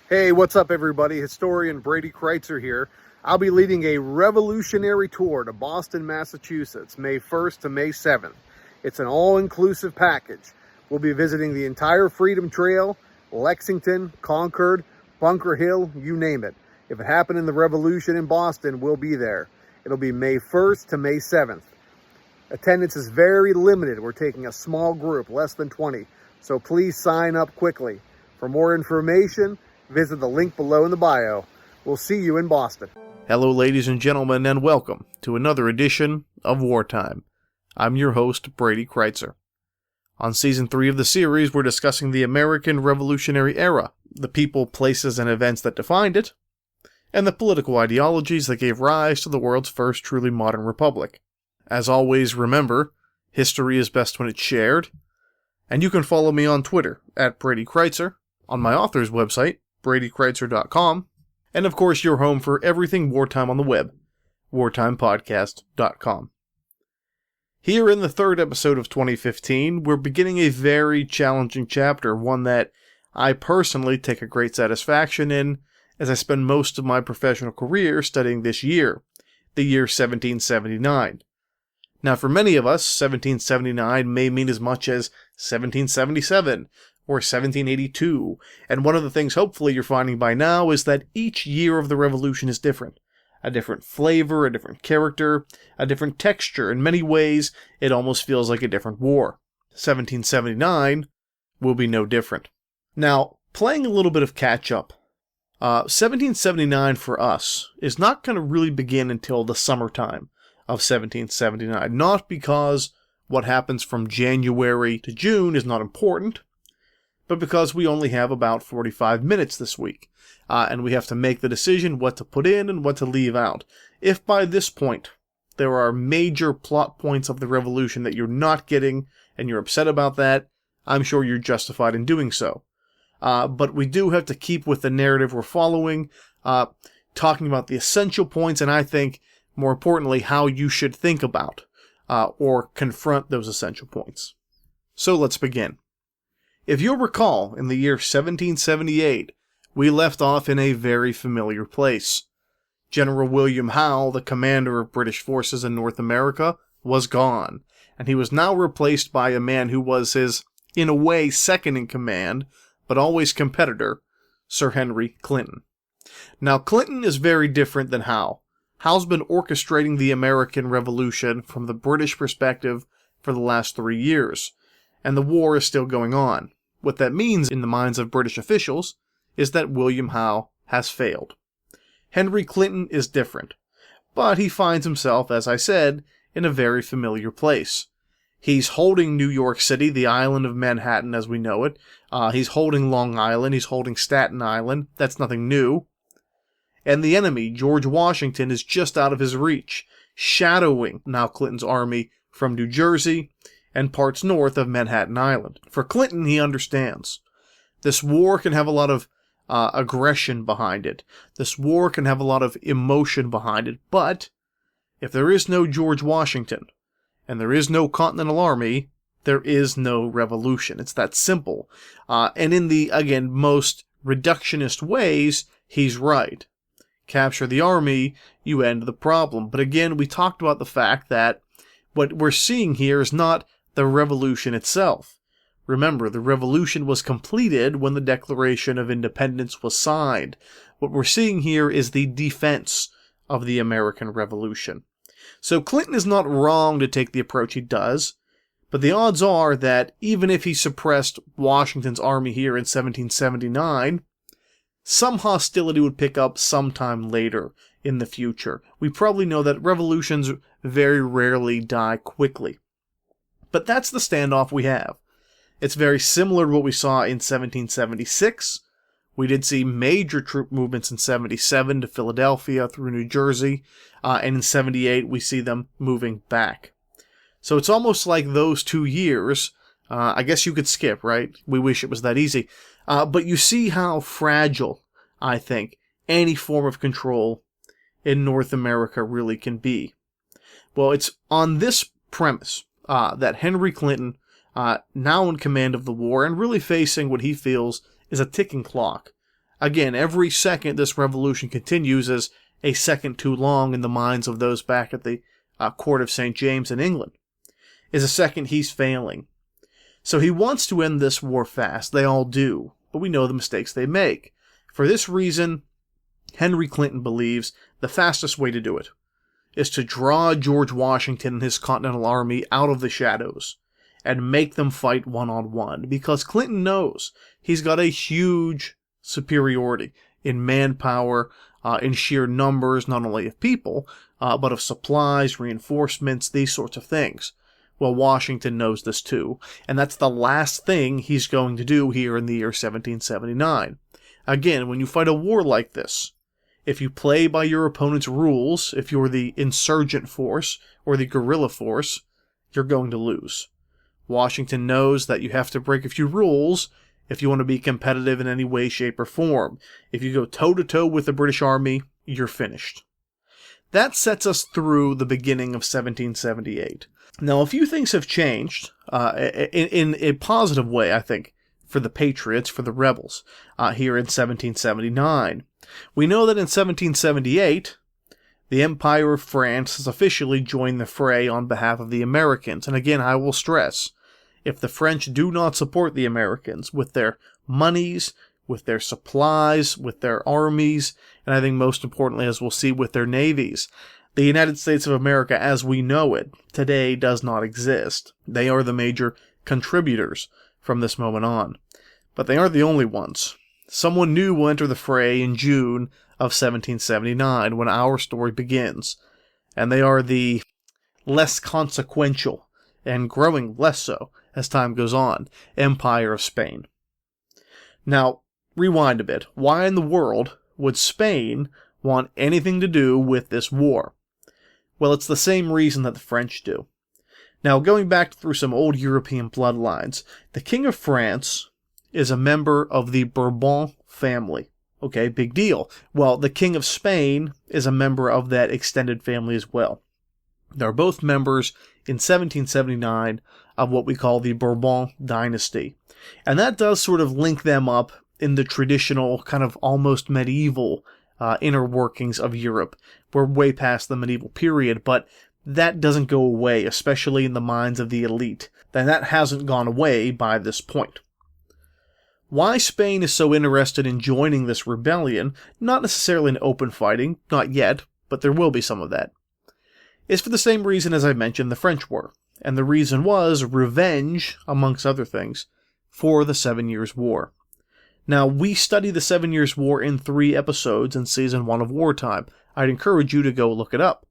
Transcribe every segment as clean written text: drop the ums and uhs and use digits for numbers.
Hey, what's up everybody? Historian Brady Kreitzer here. I'll be leading a revolutionary tour to Boston, Massachusetts, May 1st to May 7th. It's an all-inclusive package. We'll be visiting the entire Freedom Trail, Lexington, Concord, Bunker Hill, you name it. If it happened in the Revolution in Boston, we'll be there. It'll be May 1st to May 7th. Attendance is very limited. We're taking a small group, less than 20, so please sign up quickly. For more information, visit the link below in the bio. We'll see you in Boston. Hello, ladies and gentlemen, and welcome to another edition of Wartime. I'm your host, Brady Kreitzer. On Season 3 of the series, we're discussing the American Revolutionary Era, the people, places, and events that defined it, and the political ideologies that gave rise to the world's first truly modern republic. As always, remember, history is best when it's shared, and you can follow me on Twitter, at Brady Kreitzer, on my author's website, BradyKreitzer.com, and of course your home for everything wartime on the web, wartimepodcast.com. Here in the third episode of 2015, we're beginning a very challenging chapter, one that I personally take a great satisfaction in, as I spend most of my professional career studying this year, the year 1779. Now for many of us, 1779 may mean as much as 1777, or 1782, and one of the things hopefully you're finding by now is that each year of the Revolution is different. A different flavor, a different character, a different texture. In many ways, it almost feels like a different war. 1779 will be no different. Now, playing a little bit of catch-up, 1779 for us is not going to really begin until the summertime of 1779. Not because what happens from January to June is not important, but because we only have about 45 minutes this week, and we have to make the decision what to put in and what to leave out. If by this point there are major plot points of the Revolution that you're not getting, and you're upset about that, I'm sure you're justified in doing so. But we do have to keep with the narrative we're following, talking about the essential points, and I think, more importantly, how you should think about or confront those essential points. So let's begin. If you'll recall, in the year 1778, we left off in a very familiar place. General William Howe, the commander of British forces in North America, was gone, and he was now replaced by a man who was his, in a way, second-in-command, but always competitor, Sir Henry Clinton. Now, Clinton is very different than Howe. Howe's been orchestrating the American Revolution from the British perspective for the last 3 years, and the war is still going on. What that means in the minds of British officials is that William Howe has failed. Henry Clinton is different, but he finds himself, as I said, in a very familiar place. He's holding New York City, the island of Manhattan as we know it. He's holding Long Island, he's holding Staten Island. That's nothing new. And the enemy, George Washington, is just out of his reach, shadowing now Clinton's army from New Jersey and parts north of Manhattan Island. For Clinton, he understands. This war can have a lot of aggression behind it. This war can have a lot of emotion behind it. But if there is no George Washington, and there is no Continental Army, there is no revolution. It's that simple. And in the, again, most reductionist ways, he's right. Capture the army, you end the problem. But again, we talked about the fact that what we're seeing here is not the revolution itself. Remember, the revolution was completed when the Declaration of Independence was signed. What we're seeing here is the defense of the American Revolution. So Clinton is not wrong to take the approach he does, but the odds are that even if he suppressed Washington's army here in 1779, some hostility would pick up sometime later in the future. We probably know that revolutions very rarely die quickly. But that's the standoff we have. It's very similar to what we saw in 1776. We did see major troop movements in 77 to Philadelphia through New Jersey, and in 78 we see them moving back. So it's almost like those 2 years, I guess you could skip, right? We wish it was that easy. But you see how fragile, I think, any form of control in North America really can be. Well, it's on this premise that Henry Clinton, now in command of the war and really facing what he feels is a ticking clock. Again, every second this revolution continues is a second too long in the minds of those back at the court of St. James in England, is a second he's failing. So he wants to end this war fast. They all do, but we know the mistakes they make. For this reason, Henry Clinton believes the fastest way to do it is to draw George Washington and his Continental Army out of the shadows and make them fight one-on-one, because Clinton knows he's got a huge superiority in manpower, in sheer numbers, not only of people, but of supplies, reinforcements, these sorts of things. Well, Washington knows this too, and that's the last thing he's going to do here in the year 1779. Again, when you fight a war like this, if you play by your opponent's rules, if you're the insurgent force or the guerrilla force, you're going to lose. Washington knows that you have to break a few rules if you want to be competitive in any way, shape, or form. If you go toe-to-toe with the British Army, you're finished. That sets us through the beginning of 1778. Now, a few things have changed in a positive way, I think, for the Patriots, for the rebels, here in 1779. We know that in 1778, the Empire of France has officially joined the fray on behalf of the Americans. And again, I will stress, if the French do not support the Americans with their monies, with their supplies, with their armies, and I think most importantly, as we'll see, with their navies, the United States of America as we know it today does not exist. They are the major contributors from this moment on. But they aren't the only ones. Someone new will enter the fray in June of 1779 when our story begins, and they are the less consequential, and growing less so as time goes on, Empire of Spain. Now, rewind a bit. Why in the world would Spain want anything to do with this war? Well, it's the same reason that the French do. Now, going back through some old European bloodlines, the King of France is a member of the Bourbon family. Okay, big deal. Well, the King of Spain is a member of that extended family as well. They're both members in 1779 of what we call the Bourbon dynasty. And that does sort of link them up in the traditional kind of almost medieval inner workings of Europe. We're way past the medieval period, but that doesn't go away, especially in the minds of the elite. And that hasn't gone away by this point. Why Spain is so interested in joining this rebellion, not necessarily in open fighting, not yet, but there will be some of that, is for the same reason as I mentioned the French were. And the reason was revenge, amongst other things, for the 7 Years' War. Now, we study the 7 Years' War in 3 episodes in Season 1 of Wartime. I'd encourage you to go look it up.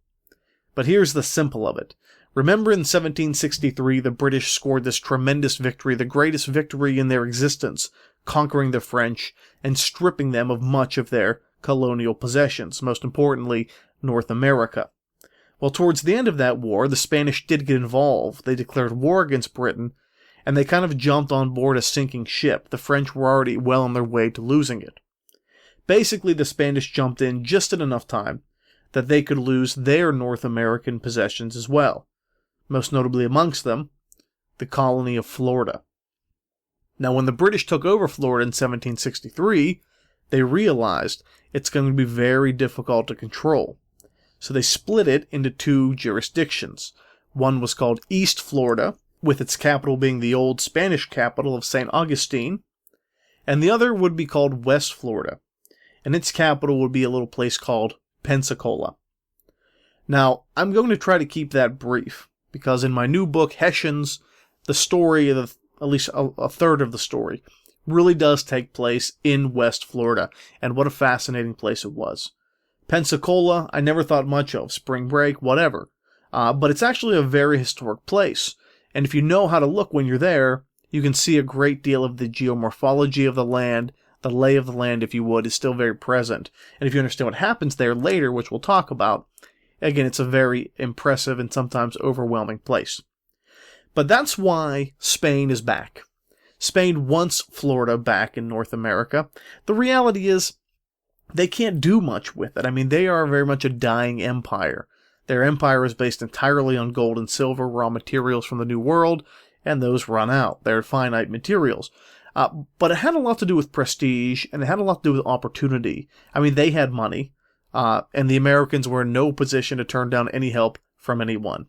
But here's the simple of it. Remember in 1763, the British scored this tremendous victory, the greatest victory in their existence, conquering the French and stripping them of much of their colonial possessions, most importantly, North America. Well, towards the end of that war, the Spanish did get involved. They declared war against Britain, and they kind of jumped on board a sinking ship. The French were already well on their way to losing it. Basically, the Spanish jumped in just in enough time that they could lose their North American possessions as well. Most notably amongst them, the colony of Florida. Now, when the British took over Florida in 1763, they realized it's going to be very difficult to control. So they split it into 2 jurisdictions. One was called East Florida, with its capital being the old Spanish capital of St. Augustine, and the other would be called West Florida, and its capital would be a little place called Pensacola. Now, I'm going to try to keep that brief, because in my new book, Hessians, the story, of at least a third of the story, really does take place in West Florida, and what a fascinating place it was. Pensacola, I never thought much of, spring break, whatever, but it's actually a very historic place, and if you know how to look when you're there, you can see a great deal of the geomorphology of the land, the lay of the land, if you would, is still very present, and if you understand what happens there later, which we'll talk about, again, it's a very impressive and sometimes overwhelming place. But that's why Spain is back. Spain wants Florida back in North America. The reality is, they can't do much with it. I mean, they are very much a dying empire. Their empire is based entirely on gold and silver, raw materials from the New World, and those run out. They're finite materials. But it had a lot to do with prestige, and it had a lot to do with opportunity. I mean, they had money, and the Americans were in no position to turn down any help from anyone.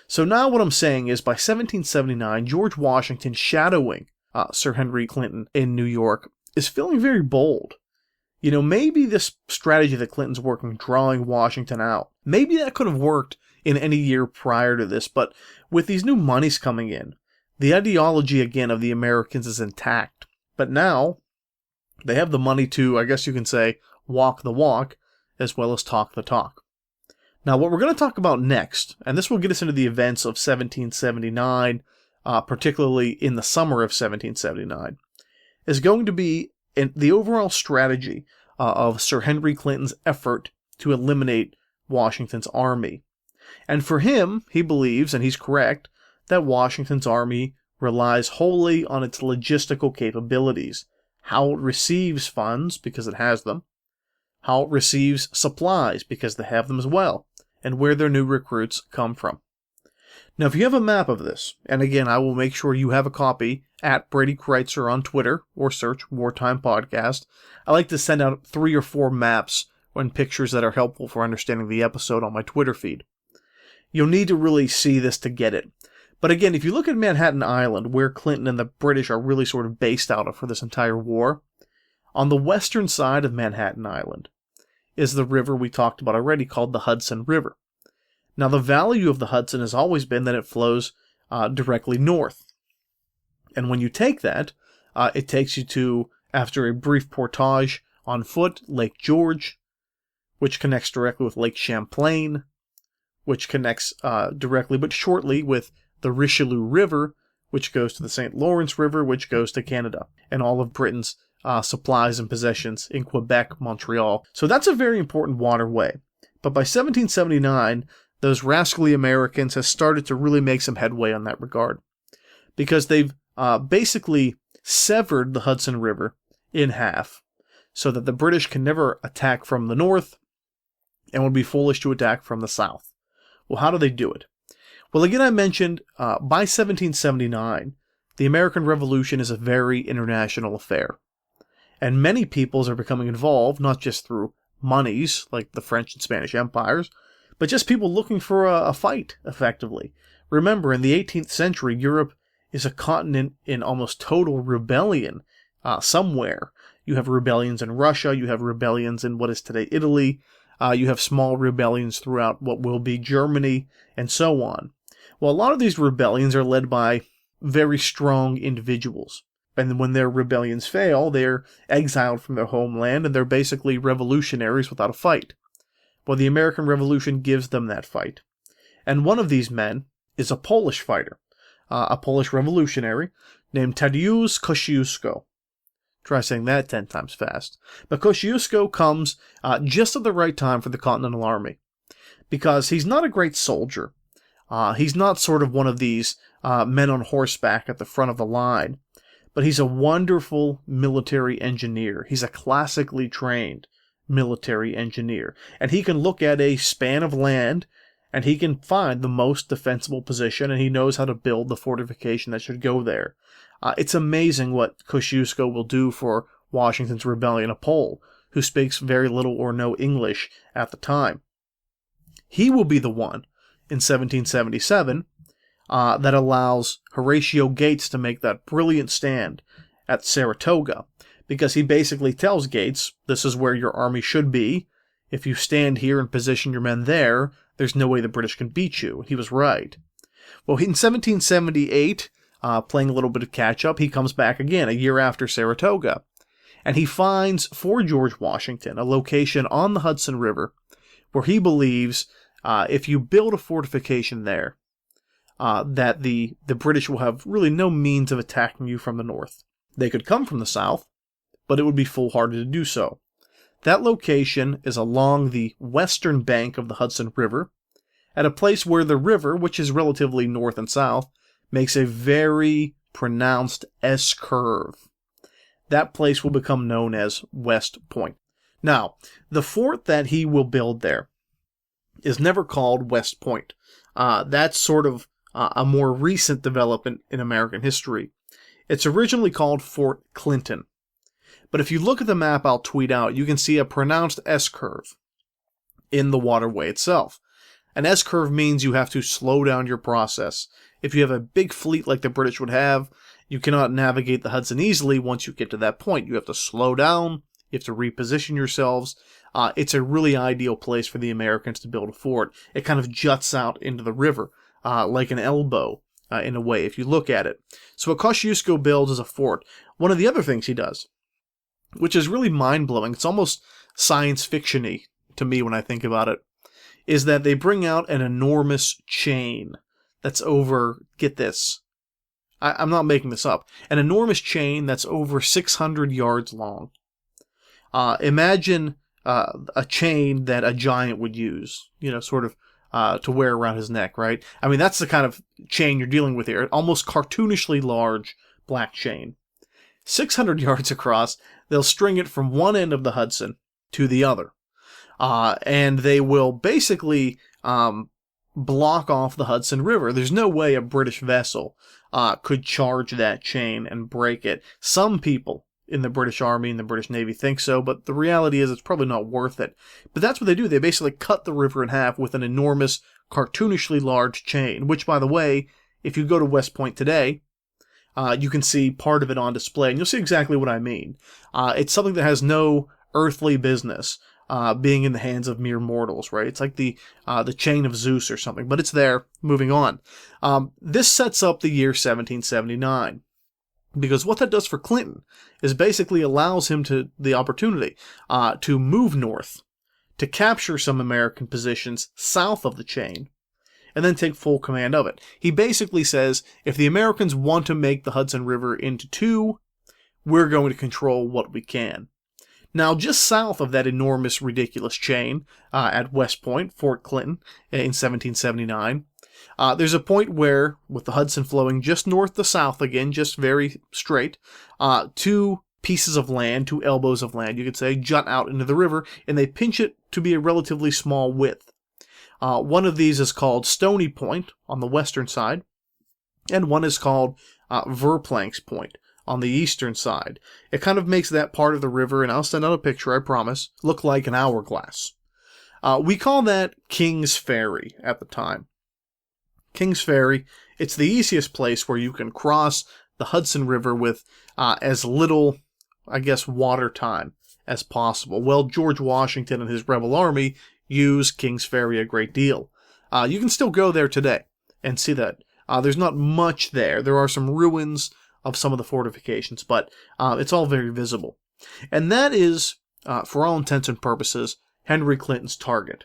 So now what I'm saying is, by 1779, George Washington, shadowing Sir Henry Clinton in New York, is feeling very bold. You know, maybe this strategy that Clinton's working, drawing Washington out, maybe that could have worked in any year prior to this, but with these new monies coming in, the ideology, again, of the Americans is intact. But now, they have the money to, I guess you can say, walk the walk, as well as talk the talk. Now, what we're going to talk about next, and this will get us into the events of 1779, particularly in the summer of 1779, is going to be the overall strategy of Sir Henry Clinton's effort to eliminate Washington's army. And for him, he believes, and he's correct, that Washington's army relies wholly on its logistical capabilities, how it receives funds, because it has them, how it receives supplies, because they have them as well, and where their new recruits come from. Now, if you have a map of this, and again, I will make sure you have a copy at Brady Kreitzer on Twitter, or search Wartime Podcast. I like to send out 3 or 4 maps and pictures that are helpful for understanding the episode on my Twitter feed. You'll need to really see this to get it. But again, if you look at Manhattan Island, where Clinton and the British are really sort of based out of for this entire war, on the western side of Manhattan Island is the river we talked about already, called the Hudson River. Now, the value of the Hudson has always been that it flows directly north. And when you take that, it takes you to, after a brief portage on foot, Lake George, which connects directly with Lake Champlain, which connects directly but shortly with the Richelieu River, which goes to the St. Lawrence River, which goes to Canada, and all of Britain's supplies and possessions in Quebec, Montreal. So that's a very important waterway. But by 1779, those rascally Americans have started to really make some headway on that regard, because they've basically severed the Hudson River in half, so that the British can never attack from the north, and would be foolish to attack from the south. Well, how do they do it? Well, again, I mentioned, by 1779, the American Revolution is a very international affair. And many peoples are becoming involved, not just through monies, like the French and Spanish empires, but just people looking for a fight, effectively. Remember, in the 18th century, Europe is a continent in almost total rebellion somewhere. You have rebellions in Russia, you have rebellions in what is today Italy, you have small rebellions throughout what will be Germany, and so on. Well, a lot of these rebellions are led by very strong individuals. And when their rebellions fail, they're exiled from their homeland, and they're basically revolutionaries without a fight. Well, the American Revolution gives them that fight. And one of these men is a Polish fighter, a Polish revolutionary, named Tadeusz Kościuszko. Try saying that 10 times fast. But Kościuszko comes just at the right time for the Continental Army, because he's not a great soldier. He's not sort of one of these men on horseback at the front of the line, but he's a wonderful military engineer. He's a classically trained military engineer, and he can look at a span of land, and he can find the most defensible position, and he knows how to build the fortification that should go there. It's amazing what Kościuszko will do for Washington's rebellion, a Pole who speaks very little or no English at the time. He will be the one, in 1777, that allows Horatio Gates to make that brilliant stand at Saratoga, because he basically tells Gates, this is where your army should be. If you stand here and position your men there, there's no way the British can beat you. He was right. Well, in 1778, playing a little bit of catch-up, he comes back again, a year after Saratoga, and he finds for George Washington a location on the Hudson River where he believes if you build a fortification there, that the British will have really no means of attacking you from the north. They could come from the south, but it would be foolhardy to do so. That location is along the western bank of the Hudson River, at a place where the river, which is relatively north and south, makes a very pronounced S-curve. That place will become known as West Point. Now, the fort that he will build there is never called West Point. That's sort of a more recent development in American history. It's originally called Fort Clinton. But if you look at the map I'll tweet out, you can see a pronounced S-curve in the waterway itself. An S-curve means you have to slow down your process. If you have a big fleet like the British would have, you cannot navigate the Hudson easily once you get to that point. You have to slow down, you have to reposition yourselves. It's a really ideal place for the Americans to build a fort. It kind of juts out into the river, like an elbow, in a way, if you look at it. So what Kosciuszko builds is a fort. One of the other things he does, which is really mind-blowing, it's almost science fiction-y to me when I think about it, is that they bring out an enormous chain that's over, get this, I'm not making this up, an enormous chain that's over 600 yards long. Imagine a chain that a giant would use, sort of to wear around his neck, right? I mean, that's the kind of chain you're dealing with here. Almost cartoonishly large black chain. 600 yards across, they'll string it from one end of the Hudson to the other. And they will basically block off the Hudson River. There's no way a British vessel could charge that chain and break it. Some people in the British Army and the British Navy think so, but the reality is it's probably not worth it. But that's what they do. They basically cut the river in half with an enormous, cartoonishly large chain, which, by the way, if you go to West Point today, you can see part of it on display, and you'll see exactly what I mean. It's something that has no earthly business being in the hands of mere mortals, right? It's like the chain of Zeus or something, but it's there. Moving on. This sets up the year 1779. Because what that does for Clinton is basically allows him the opportunity to move north, to capture some American positions south of the chain, and then take full command of it. He basically says, if the Americans want to make the Hudson River into two, we're going to control what we can. Now, just south of that enormous, ridiculous chain at West Point, Fort Clinton, in 1779, there's a point where, with the Hudson flowing just north to south again, just very straight, two pieces of land, two elbows of land, you could say, jut out into the river, and they pinch it to be a relatively small width. One of these is called Stony Point on the western side, and one is called Verplank's Point on the eastern side. It kind of makes that part of the river, and I'll send out a picture, I promise, look like an hourglass. We call that King's Ferry at the time. King's Ferry, it's the easiest place where you can cross the Hudson River with as little, I guess, water time as possible. Well, George Washington and his rebel army used King's Ferry a great deal. You can still go there today and see that. There's not much there. There are some ruins of some of the fortifications, but it's all very visible. And that is, for all intents and purposes, Henry Clinton's target.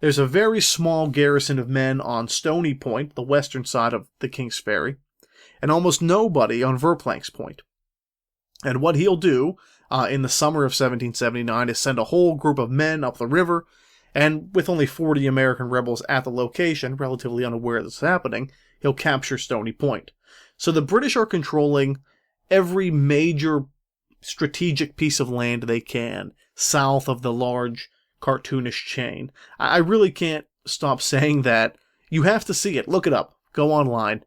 There's a very small garrison of men on Stony Point, the western side of the King's Ferry, and almost nobody on Verplank's Point. And what he'll do in the summer of 1779 is send a whole group of men up the river, and with only 40 American rebels at the location, relatively unaware this is happening, he'll capture Stony Point. So the British are controlling every major strategic piece of land they can south of the large cartoonish chain. I really can't stop saying that. You have to see it. Look it up. Go online.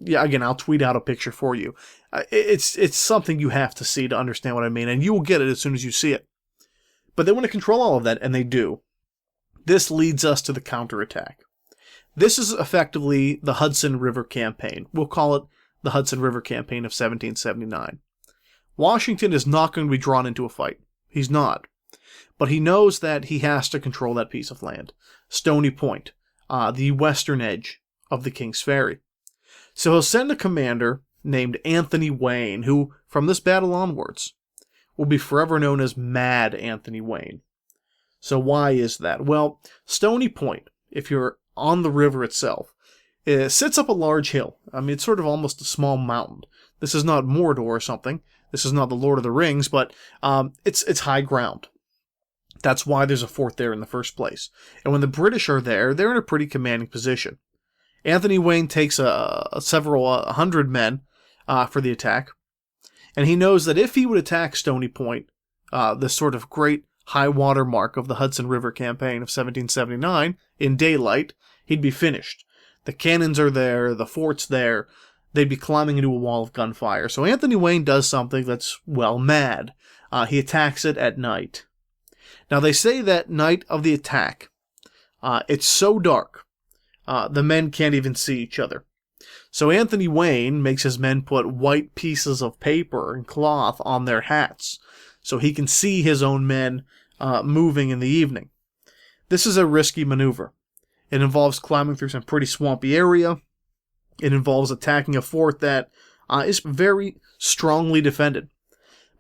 Yeah, again, I'll tweet out a picture for you. It's something you have to see to understand what I mean, and you will get it as soon as you see it. But they want to control all of that, and they do. This leads us to the counterattack. This is effectively the Hudson River Campaign. We'll call it the Hudson River Campaign of 1779. Washington is not going to be drawn into a fight. He's not. But he knows that he has to control that piece of land. Stony Point, the western edge of the King's Ferry. So he'll send a commander named Anthony Wayne, who, from this battle onwards, will be forever known as Mad Anthony Wayne. So why is that? Well, Stony Point, if you're on the river itself, it sits up a large hill. I mean, it's sort of almost a small mountain. This is not Mordor or something. This is not the Lord of the Rings, but it's high ground. That's why there's a fort there in the first place. And when the British are there, they're in a pretty commanding position. Anthony Wayne takes several hundred men for the attack. And he knows that if he would attack Stony Point, this sort of great high water mark of the Hudson River Campaign of 1779, in daylight, he'd be finished. The cannons are there, the fort's there. they'd be climbing into a wall of gunfire. So Anthony Wayne does something that's, well, mad. He attacks it at night. Now, they say that night of the attack, it's so dark, the men can't even see each other. So Anthony Wayne makes his men put white pieces of paper and cloth on their hats so he can see his own men moving in the evening. This is a risky maneuver. It involves climbing through some pretty swampy area. It involves attacking a fort that is very strongly defended.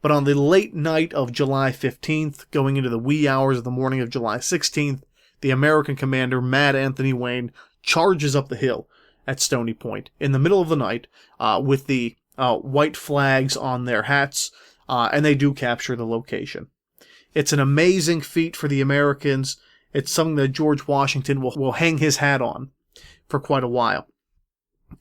But on the late night of July 15th, going into the wee hours of the morning of July 16th, the American commander, Mad Anthony Wayne, charges up the hill at Stony Point in the middle of the night with the white flags on their hats, and they do capture the location. It's an amazing feat for the Americans. It's something that George Washington will hang his hat on for quite a while.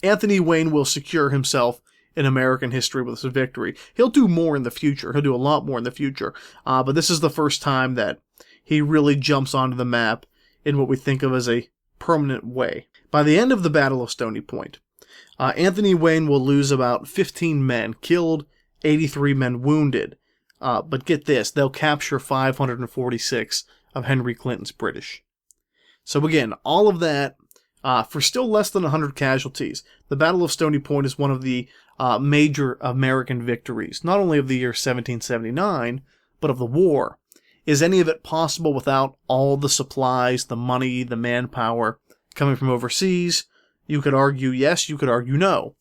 Anthony Wayne will secure himself in American history with this victory. He'll do more in the future. He'll do a lot more in the future. But this is the first time that he really jumps onto the map in what we think of as a permanent way. By the end of the Battle of Stony Point, Anthony Wayne will lose about 15 men killed, 83 men wounded. But get this, they'll capture 546 of Henry Clinton's British. So again, all of that for still less than 100 casualties. The Battle of Stony Point is one of the major American victories, not only of the year 1779, but of the war. Is any of it possible without all the supplies, the money, the manpower coming from overseas? You could argue yes, you could argue no,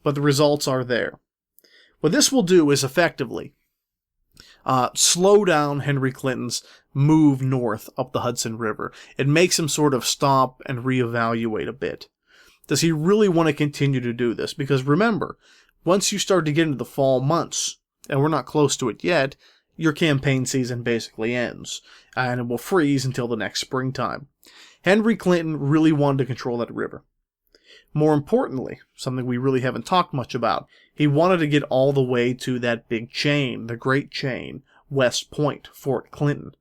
but the results are there. What this will do is effectively slow down Henry Clinton's move north up the Hudson River. It makes him sort of stop and reevaluate a bit. Does he really want to continue to do this? Because remember, once you start to get into the fall months, and we're not close to it yet, your campaign season basically ends, and it will freeze until the next springtime. Henry Clinton really wanted to control that river. More importantly, something we really haven't talked much about, he wanted to get all the way to that big chain, the Great Chain, West Point, Fort Clinton.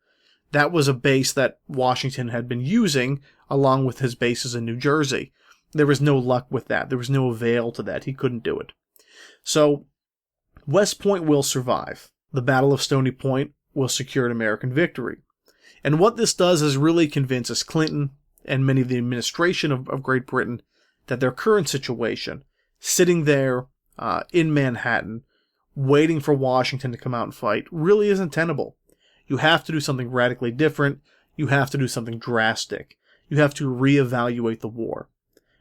That was a base that Washington had been using along with his bases in New Jersey. There was no luck with that. There was no avail to that. He couldn't do it. So, West Point will survive. The Battle of Stony Point will secure an American victory. And what this does is really convinces Clinton and many of the administration of Great Britain that their current situation, sitting there in Manhattan, waiting for Washington to come out and fight, really isn't tenable. You have to do something radically different. You have to do something drastic. You have to reevaluate the war.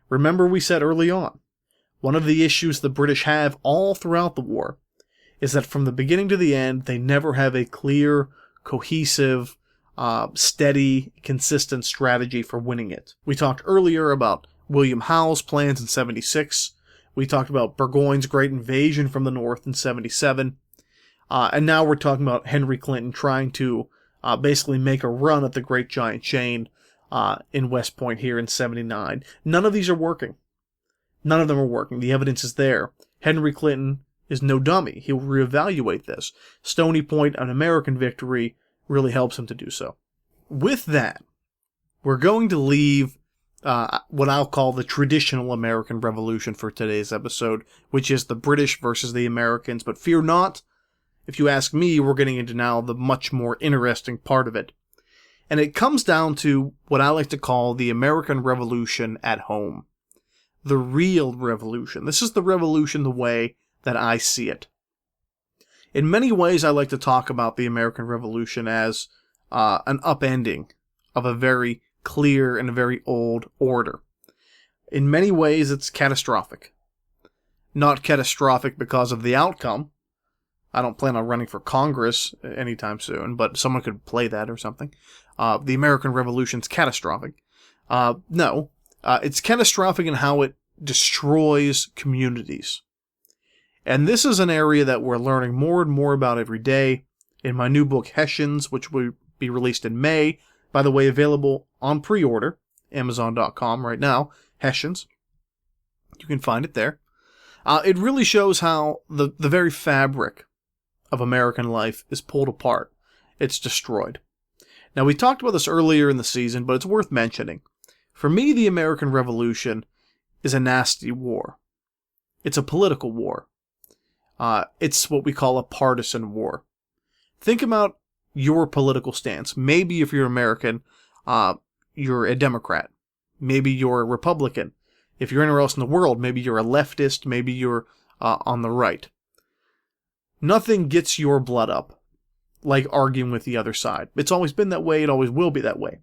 Remember we said early on, one of the issues the British have all throughout the war is that from the beginning to the end, they never have a clear, cohesive, steady, consistent strategy for winning it. We talked earlier about William Howe's plans in 76. We talked about Burgoyne's great invasion from the north in 77. And now we're talking about Henry Clinton trying to basically make a run at the Great Giant Chain in West Point here in 79. None of these are working. None of them are working. The evidence is there. Henry Clinton is no dummy. He'll reevaluate this. Stony Point, an American victory, really helps him to do so. With that, we're going to leave what I'll call the traditional American Revolution for today's episode, which is the British versus the Americans. But fear not, if you ask me, we're getting into now the much more interesting part of it. And it comes down to what I like to call the American Revolution at home. The real revolution. This is the revolution the way that I see it. In many ways, I like to talk about the American Revolution as an upending of a very clear and a very old order. In many ways, it's catastrophic. Not catastrophic because of the outcome. I don't plan on running for Congress anytime soon, but someone could play that or something. The American Revolution's catastrophic. No, it's catastrophic in how it destroys communities. And this is an area that we're learning more and more about every day. In my new book, Hessians, which will be released in May, by the way, available on pre-order, Amazon.com right now, Hessians. You can find it there. It really shows how the very fabric of American life is pulled apart. It's destroyed. Now, we talked about this earlier in the season, but it's worth mentioning. For me, the American Revolution is a nasty war. It's a political war. It's what we call a partisan war. Think about your political stance. Maybe if you're American, you're a Democrat. Maybe you're a Republican. If you're anywhere else in the world, maybe you're a leftist. Maybe you're on the right. Nothing gets your blood up like arguing with the other side. It's always been that way. It always will be that way.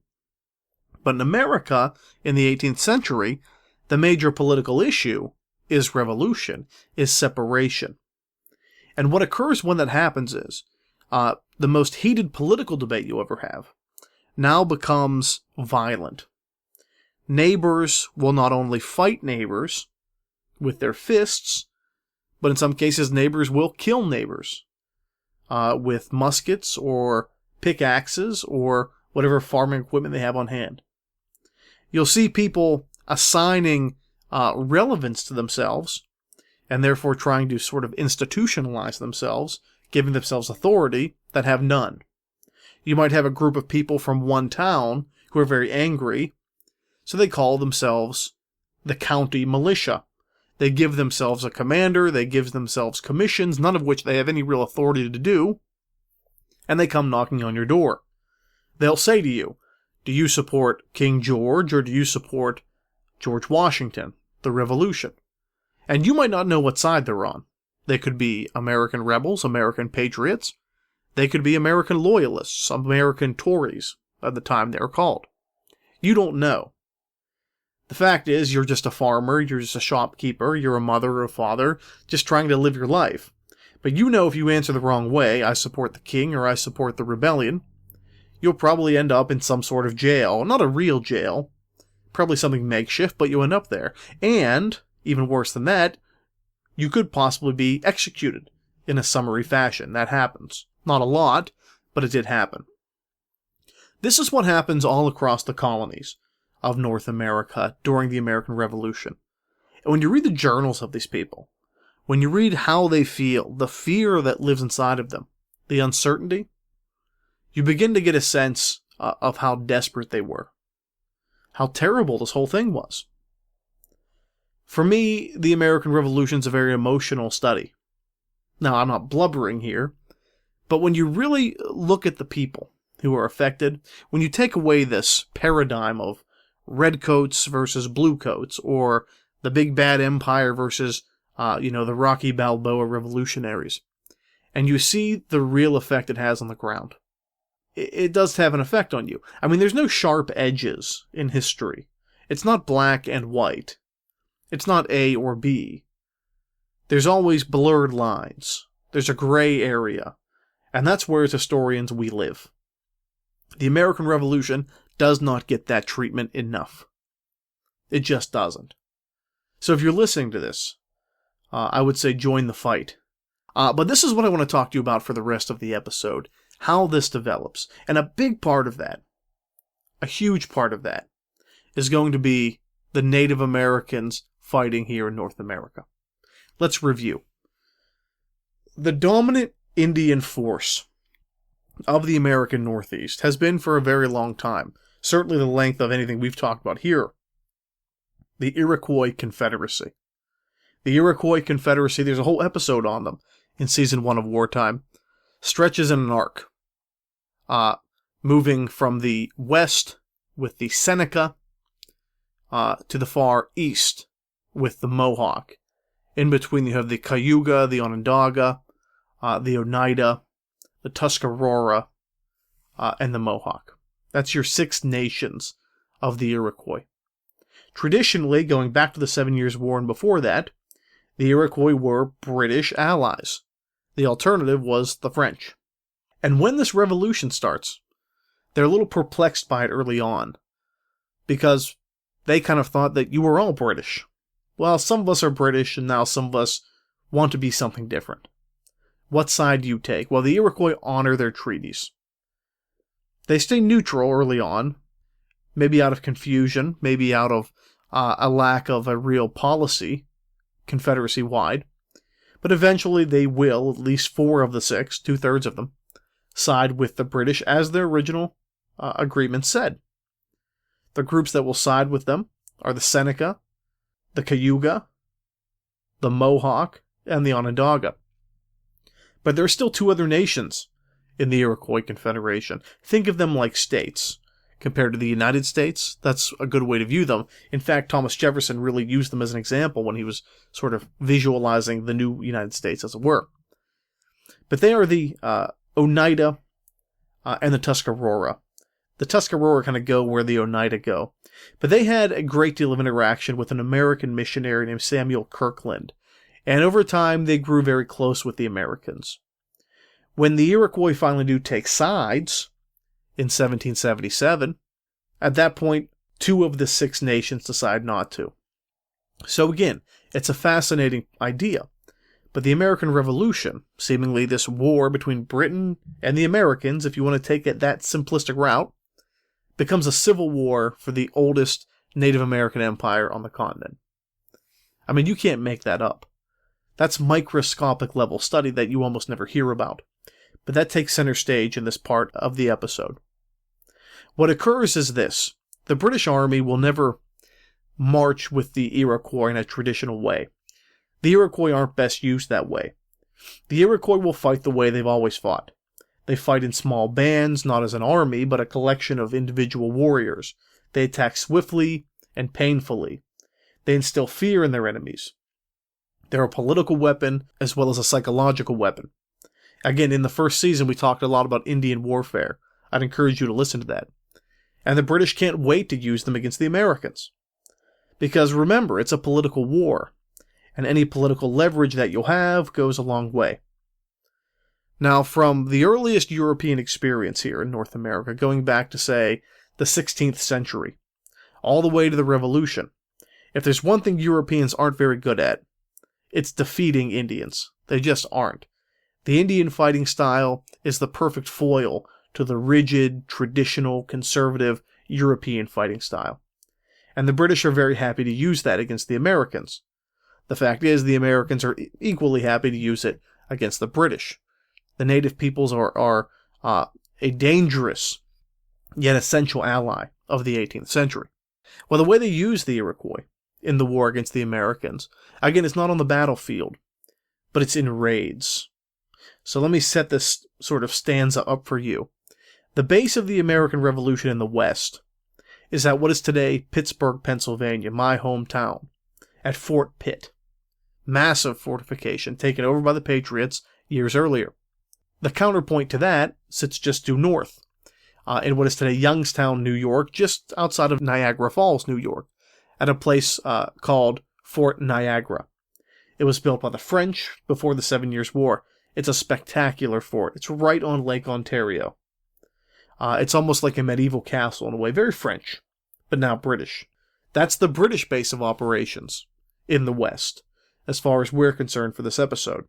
But in America, in the 18th century, the major political issue is revolution, is separation. And what occurs when that happens is, the most heated political debate you'll ever have now becomes violent. Neighbors will not only fight neighbors with their fists, but in some cases neighbors will kill neighbors with muskets or pickaxes or whatever farming equipment they have on hand. You'll see people assigning relevance to themselves and therefore trying to sort of institutionalize themselves, giving themselves authority that have none. You might have a group of people from one town who are very angry, so they call themselves the county militia. They give themselves a commander, they give themselves commissions, none of which they have any real authority to do, and they come knocking on your door. They'll say to you, do you support King George or do you support George Washington, the Revolution? And you might not know what side they're on. They could be American rebels, American patriots. They could be American loyalists, American Tories at the time they were called. You don't know. The fact is, you're just a farmer, you're just a shopkeeper, you're a mother or a father, just trying to live your life. But you know if you answer the wrong way, I support the king or I support the rebellion, you'll probably end up in some sort of jail. Not a real jail, probably something makeshift, but you'll end up there. And, even worse than that, you could possibly be executed in a summary fashion. That happens. Not a lot, but it did happen. This is what happens all across the colonies of North America during the American Revolution. And when you read the journals of these people, when you read how they feel, the fear that lives inside of them, the uncertainty, you begin to get a sense of how desperate they were, how terrible this whole thing was. For me, the American Revolution is a very emotional study. Now, I'm not blubbering here, but when you really look at the people who are affected, when you take away this paradigm of redcoats versus bluecoats, or the big bad empire versus, the Rocky Balboa revolutionaries, and you see the real effect it has on the ground, it does have an effect on you. I mean, there's no sharp edges in history. It's not black and white. It's not A or B. There's always blurred lines. There's a gray area. And that's where, as historians, we live. The American Revolution does not get that treatment enough. It just doesn't. So if you're listening to this, I would say join the fight. But this is what I want to talk to you about for the rest of the episode. How this develops. And a big part of that, a huge part of that, is going to be the Native Americans fighting here in North America. Let's review. The dominant Indian force of the American Northeast has been for a very long time, certainly the length of anything we've talked about here, the Iroquois Confederacy. The Iroquois Confederacy, there's a whole episode on them in Season 1 of Wartime, stretches in an arc, moving from the west with the Seneca to the far east with the Mohawk. In between you have the Cayuga, the Onondaga, the Oneida, the Tuscarora, and the Mohawk. That's your 6 nations of the Iroquois. Traditionally, going back to the 7 Years' War and before that, the Iroquois were British allies. The alternative was the French. And when this revolution starts, they're a little perplexed by it early on, because they kind of thought that you were all British. Well, some of us are British, and now some of us want to be something different. What side do you take? Well, the Iroquois honor their treaties. They stay neutral early on, maybe out of confusion, maybe out of a lack of a real policy, Confederacy-wide. But eventually they will, at least 4 of the 6, 2/3 of them, side with the British as their original agreement said. The groups that will side with them are the Seneca, the Cayuga, the Mohawk, and the Onondaga. But there are still two other nations in the Iroquois Confederation. Think of them like states. Compared to the United States, that's a good way to view them. In fact, Thomas Jefferson really used them as an example when he was sort of visualizing the new United States, as it were. But they are the Oneida and the Tuscarora. The Tuscarora kind of go where the Oneida go. But they had a great deal of interaction with an American missionary named Samuel Kirkland. And over time, they grew very close with the Americans. When the Iroquois finally do take sides in 1777, at that point, 2 of the 6 nations decide not to. So again, it's a fascinating idea. But the American Revolution, seemingly this war between Britain and the Americans, if you want to take it that simplistic route, becomes a civil war for the oldest Native American empire on the continent. I mean, you can't make that up. That's microscopic level study that you almost never hear about. But that takes center stage in this part of the episode. What occurs is this. The British Army will never march with the Iroquois in a traditional way. The Iroquois aren't best used that way. The Iroquois will fight the way they've always fought. They fight in small bands, not as an army, but a collection of individual warriors. They attack swiftly and painfully. They instill fear in their enemies. They're a political weapon as well as a psychological weapon. Again, in the first season, we talked a lot about Indian warfare. I'd encourage you to listen to that. And the British can't wait to use them against the Americans. Because remember, it's a political war. And any political leverage that you'll have goes a long way. Now, from the earliest European experience here in North America, going back to, say, the 16th century, all the way to the Revolution, if there's one thing Europeans aren't very good at, it's defeating Indians. They just aren't. The Indian fighting style is the perfect foil to the rigid, traditional, conservative European fighting style. And the British are very happy to use that against the Americans. The fact is, the Americans are equally happy to use it against the British. The native peoples are a dangerous, yet essential ally of the 18th century. Well, the way they use the Iroquois in the war against the Americans, again, it's not on the battlefield, but it's in raids. So let me set this sort of stanza up for you. The base of the American Revolution in the West is at what is today Pittsburgh, Pennsylvania, my hometown, at Fort Pitt. Massive fortification taken over by the Patriots years earlier. The counterpoint to that sits just due north, in what is today Youngstown, New York, just outside of Niagara Falls, New York, at a place called Fort Niagara. It was built by the French before the 7 Years' War. It's a spectacular fort. It's right on Lake Ontario. It's almost like a medieval castle in a way, very French, but now British. That's the British base of operations in the West, as far as we're concerned for this episode.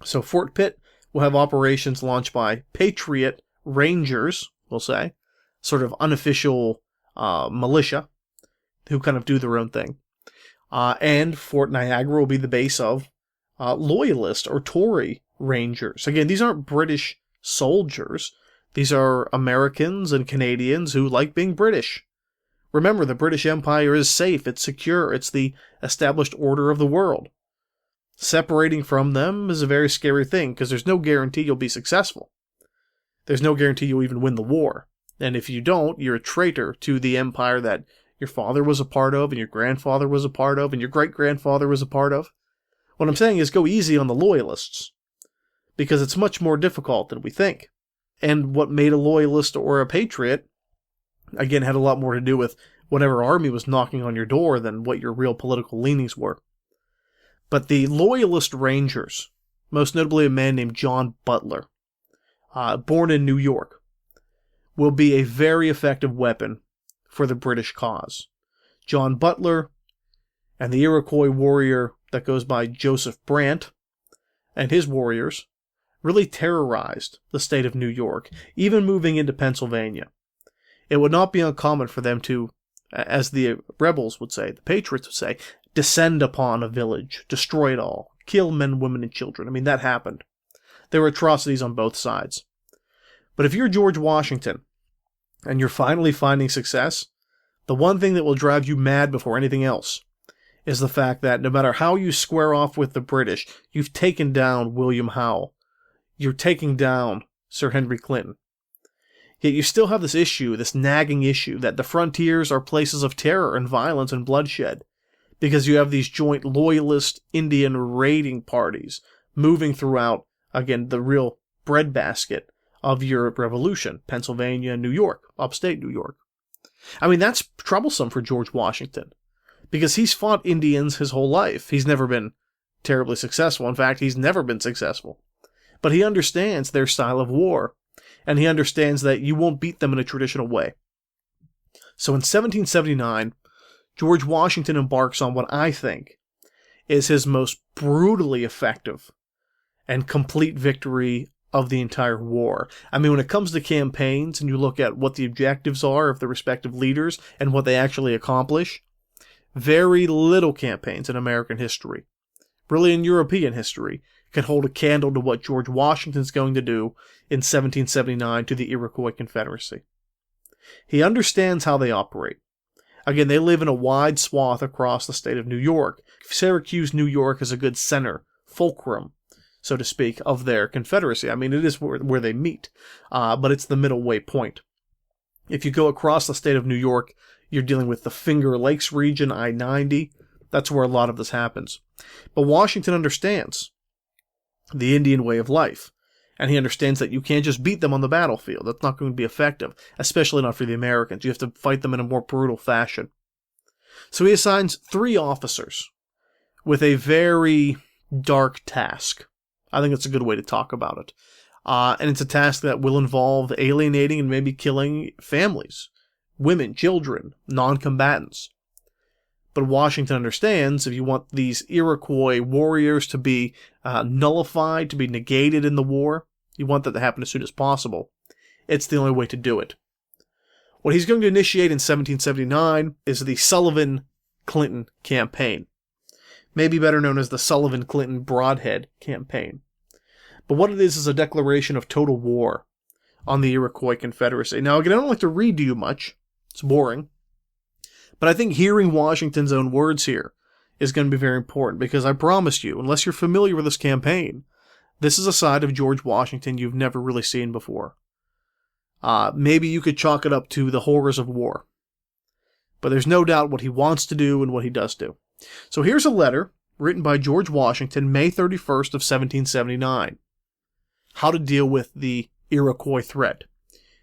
So Fort Pitt will have operations launched by Patriot Rangers, we'll say, sort of unofficial militia, who kind of do their own thing. And Fort Niagara will be the base of Loyalist or Tory Rangers. Again, these aren't British soldiers. These are Americans and Canadians who like being British. Remember, the British Empire is safe, it's secure, it's the established order of the world. Separating from them is a very scary thing, because there's no guarantee you'll be successful. There's no guarantee you'll even win the war. And if you don't, you're a traitor to the empire that your father was a part of, and your grandfather was a part of, and your great-grandfather was a part of. What I'm saying is go easy on the Loyalists, because it's much more difficult than we think. And what made a Loyalist or a Patriot, again, had a lot more to do with whatever army was knocking on your door than what your real political leanings were. But the Loyalist Rangers, most notably a man named John Butler, born in New York, will be a very effective weapon for the British cause. John Butler and the Iroquois warrior that goes by Joseph Brant and his warriors really terrorized the state of New York, even moving into Pennsylvania. It would not be uncommon for them to, as the rebels would say, the Patriots would say, descend upon a village, destroy it all, kill men, women, and children. I mean, that happened. There were atrocities on both sides. But if you're George Washington, and you're finally finding success, the one thing that will drive you mad before anything else is the fact that no matter how you square off with the British, you've taken down William Howe. You're taking down Sir Henry Clinton. Yet you still have this issue, this nagging issue, that the frontiers are places of terror and violence and bloodshed, because you have these joint loyalist Indian raiding parties moving throughout, again, the real breadbasket of your revolution, Pennsylvania and New York, upstate New York. I mean, that's troublesome for George Washington, because he's fought Indians his whole life. He's never been terribly successful. In fact, he's never been successful. But he understands their style of war, and he understands that you won't beat them in a traditional way. So in 1779, George Washington embarks on what I think is his most brutally effective and complete victory of the entire war. I mean, when it comes to campaigns and you look at what the objectives are of the respective leaders and what they actually accomplish, very little campaigns in American history, really in European history, can hold a candle to what George Washington's going to do in 1779 to the Iroquois Confederacy. He understands how they operate. Again, they live in a wide swath across the state of New York. Syracuse, New York is a good center, fulcrum, so to speak, of their confederacy. I mean, it is where they meet, but it's the middle way point. If you go across the state of New York, you're dealing with the Finger Lakes region, I-90. That's where a lot of this happens. But Washington understands the Indian way of life, and he understands that you can't just beat them on the battlefield. That's not going to be effective, especially not for the Americans. You have to fight them in a more brutal fashion. So he assigns 3 officers with a very dark task. I think it's a good way to talk about it. And it's a task that will involve alienating and maybe killing families, women, children, non-combatants. But Washington understands if you want these Iroquois warriors to be nullified, to be negated in the war, you want that to happen as soon as possible. It's the only way to do it. What he's going to initiate in 1779 is the Sullivan-Clinton campaign, maybe better known as the Sullivan-Clinton Broadhead campaign. But what it is a declaration of total war on the Iroquois Confederacy. Now, again, I don't like to read to you much. It's boring. But I think hearing Washington's own words here is going to be very important, because I promise you, unless you're familiar with this campaign, this is a side of George Washington you've never really seen before. Maybe you could chalk it up to the horrors of war. But there's no doubt what he wants to do and what he does do. So here's a letter written by George Washington, May 31st of 1779. How to deal with the Iroquois threat.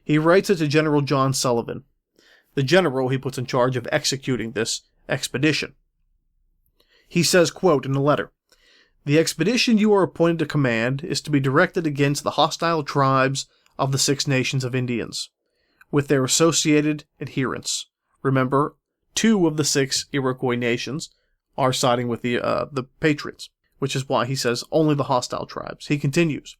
He writes it to General John Sullivan, the general he puts in charge of executing this expedition. He says, quote, in the letter, "The expedition you are appointed to command is to be directed against the hostile tribes of the 6 nations of Indians, with their associated adherents." Remember, 2 of the 6 Iroquois nations are siding with the Patriots, which is why he says only the hostile tribes. He continues,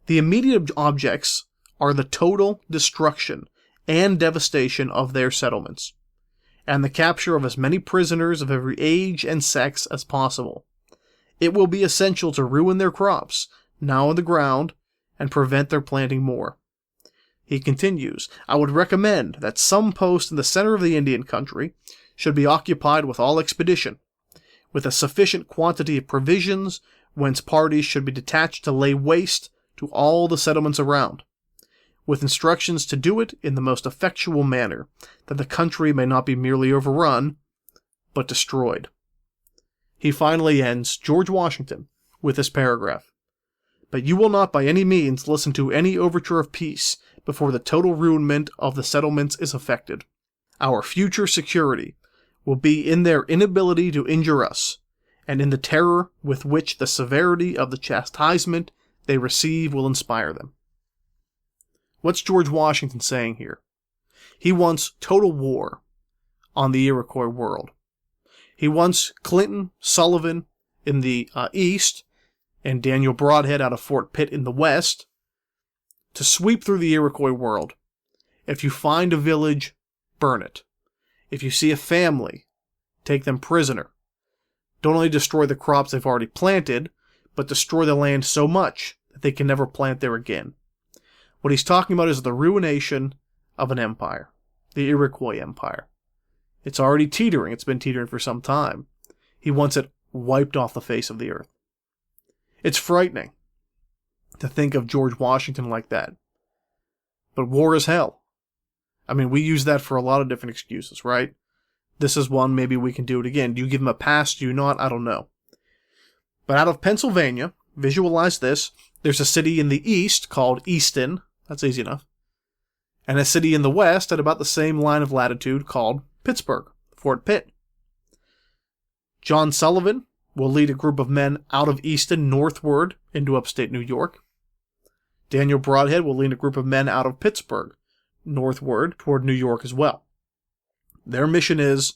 "The immediate objects are the total destruction and devastation of their settlements, and the capture of as many prisoners of every age and sex as possible. It will be essential to ruin their crops, now in the ground, and prevent their planting more." He continues, "I would recommend that some post in the center of the Indian country should be occupied with all expedition, with a sufficient quantity of provisions, whence parties should be detached to lay waste to all the settlements around, with instructions to do it in the most effectual manner, that the country may not be merely overrun, but destroyed." He finally ends, George Washington, with this paragraph, "But you will not by any means listen to any overture of peace before the total ruinment of the settlements is effected. Our future security will be in their inability to injure us, and in the terror with which the severity of the chastisement they receive will inspire them." What's George Washington saying here? He wants total war on the Iroquois world. He wants Clinton, Sullivan in the east, and Daniel Broadhead out of Fort Pitt in the west to sweep through the Iroquois world. If you find a village, burn it. If you see a family, take them prisoner. Don't only destroy the crops they've already planted, but destroy the land so much that they can never plant there again. What he's talking about is the ruination of an empire, the Iroquois Empire. It's already teetering. It's been teetering for some time. He wants it wiped off the face of the earth. It's frightening to think of George Washington like that. But war is hell. I mean, we use that for a lot of different excuses, right? This is one, maybe we can do it again. Do you give him a pass? Do you not? I don't know. But out of Pennsylvania, visualize this, there's a city in the east called Easton. That's easy enough. And a city in the west at about the same line of latitude called Pittsburgh, Fort Pitt. John Sullivan will lead a group of men out of Easton northward into upstate New York. Daniel Brodhead will lead a group of men out of Pittsburgh northward toward New York as well. Their mission is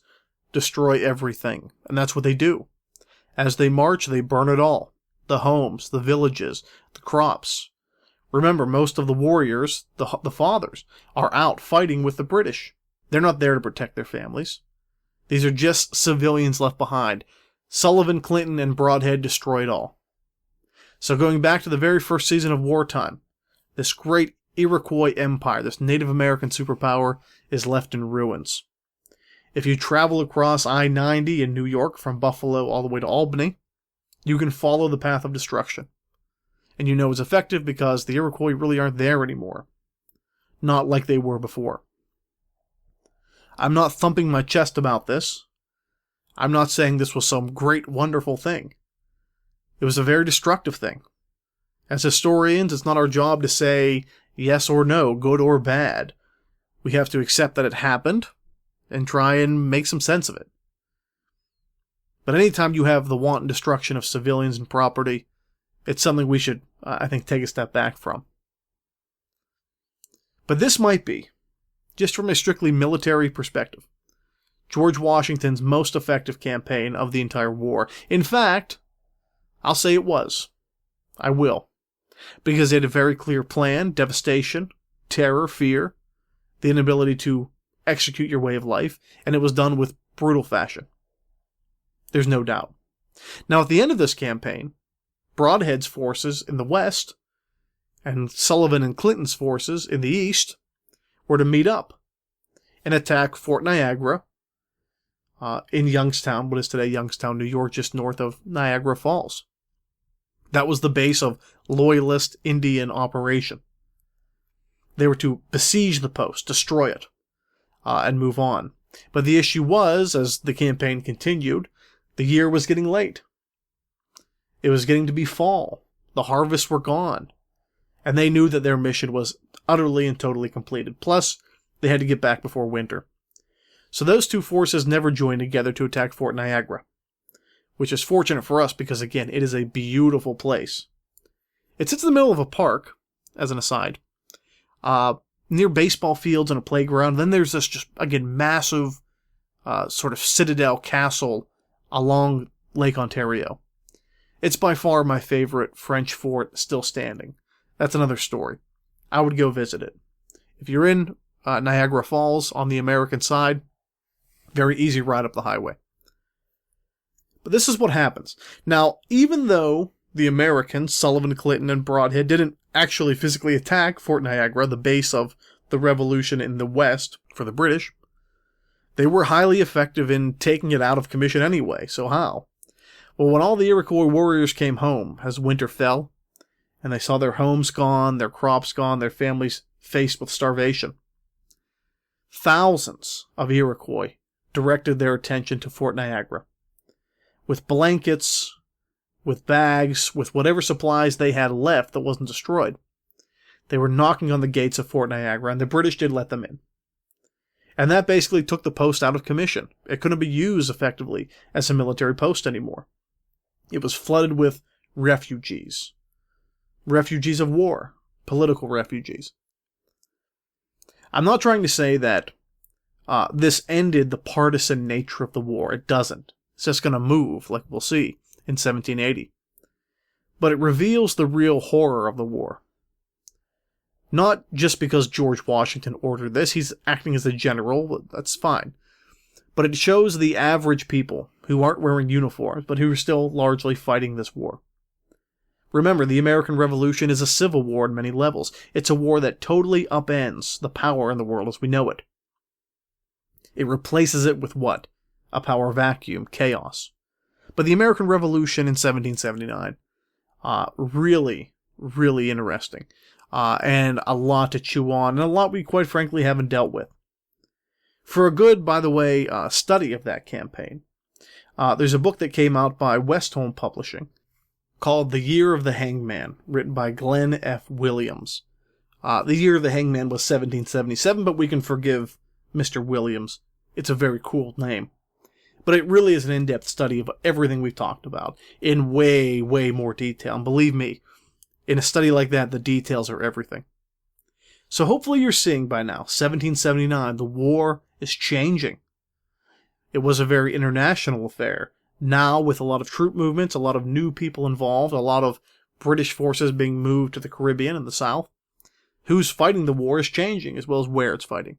destroy everything, and that's what they do. As they march, they burn it all. The homes, the villages, the crops. Remember, most of the warriors, the fathers, are out fighting with the British. They're not there to protect their families. These are just civilians left behind. Sullivan-Clinton and Brodhead destroy it all. So going back to the very first season of Wartime, this great Iroquois empire, this Native American superpower, is left in ruins. If you travel across I-90 in New York from Buffalo all the way to Albany, you can follow the path of destruction. And you know it's effective because the Iroquois really aren't there anymore. Not like they were before. I'm not thumping my chest about this. I'm not saying this was some great, wonderful thing. It was a very destructive thing. As historians, it's not our job to say yes or no, good or bad. We have to accept that it happened and try and make some sense of it. But anytime you have the wanton destruction of civilians and property, it's something we should, I think, take a step back from. But this might be, just from a strictly military perspective, George Washington's most effective campaign of the entire war. In fact, I'll say it was. I will. Because they had a very clear plan, devastation, terror, fear, the inability to execute your way of life, and it was done with brutal fashion. There's no doubt. Now, at the end of this campaign, Brodhead's forces in the west and Sullivan and Clinton's forces in the east were to meet up and attack Fort Niagara in Youngstown, what is today Youngstown, New York, just north of Niagara Falls. That was the base of Loyalist Indian operation. They were to besiege the post, destroy it, and move on. But the issue was, as the campaign continued, the year was getting late. It was getting to be fall. The harvests were gone. And they knew that their mission was utterly and totally completed. Plus, they had to get back before winter. So those two forces never joined together to attack Fort Niagara. Which is fortunate for us because, again, it is a beautiful place. It sits in the middle of a park, as an aside, near baseball fields and a playground. Then there's this just, again, massive sort of citadel castle along Lake Ontario. It's by far my favorite French fort still standing. That's another story. I would go visit it. If you're in Niagara Falls on the American side, very easy ride up the highway. But this is what happens. Now, even though the Americans, Sullivan-Clinton and Brodhead, didn't actually physically attack Fort Niagara, the base of the revolution in the West for the British, they were highly effective in taking it out of commission anyway. So how? Well, when all the Iroquois warriors came home as winter fell, and they saw their homes gone, their crops gone, their families faced with starvation, thousands of Iroquois directed their attention to Fort Niagara. With blankets, with bags, with whatever supplies they had left that wasn't destroyed. They were knocking on the gates of Fort Niagara, and the British did let them in. And that basically took the post out of commission. It couldn't be used effectively as a military post anymore. It was flooded with refugees. Refugees of war. Political refugees. I'm not trying to say that this ended the partisan nature of the war. It doesn't. It's just going to move, like we'll see, in 1780. But it reveals the real horror of the war. Not just because George Washington ordered this, he's acting as a general, that's fine. But it shows the average people who aren't wearing uniforms, but who are still largely fighting this war. Remember, the American Revolution is a civil war on many levels. It's a war that totally upends the power in the world as we know it. It replaces it with what? A power vacuum, chaos. But the American Revolution in 1779, really, really interesting. And a lot to chew on, and a lot we quite frankly haven't dealt with. For a good, by the way, study of that campaign, there's a book that came out by Westholme Publishing called The Year of the Hangman, written by Glenn F. Williams. The Year of the Hangman was 1777, but we can forgive Mr. Williams. It's a very cool name. But it really is an in-depth study of everything we've talked about in way, way more detail. And believe me, in a study like that, the details are everything. So hopefully you're seeing by now, 1779, the war is changing. It was a very international affair. Now, with a lot of troop movements, a lot of new people involved, a lot of British forces being moved to the Caribbean and the South, who's fighting the war is changing, as well as where it's fighting.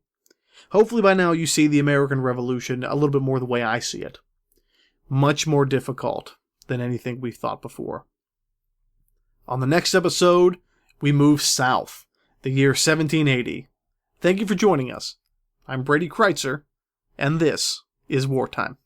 Hopefully by now you see the American Revolution a little bit more the way I see it. Much more difficult than anything we've thought before. On the next episode, we move south, the year 1780. Thank you for joining us. I'm Brady Kreitzer, and this is Wartime.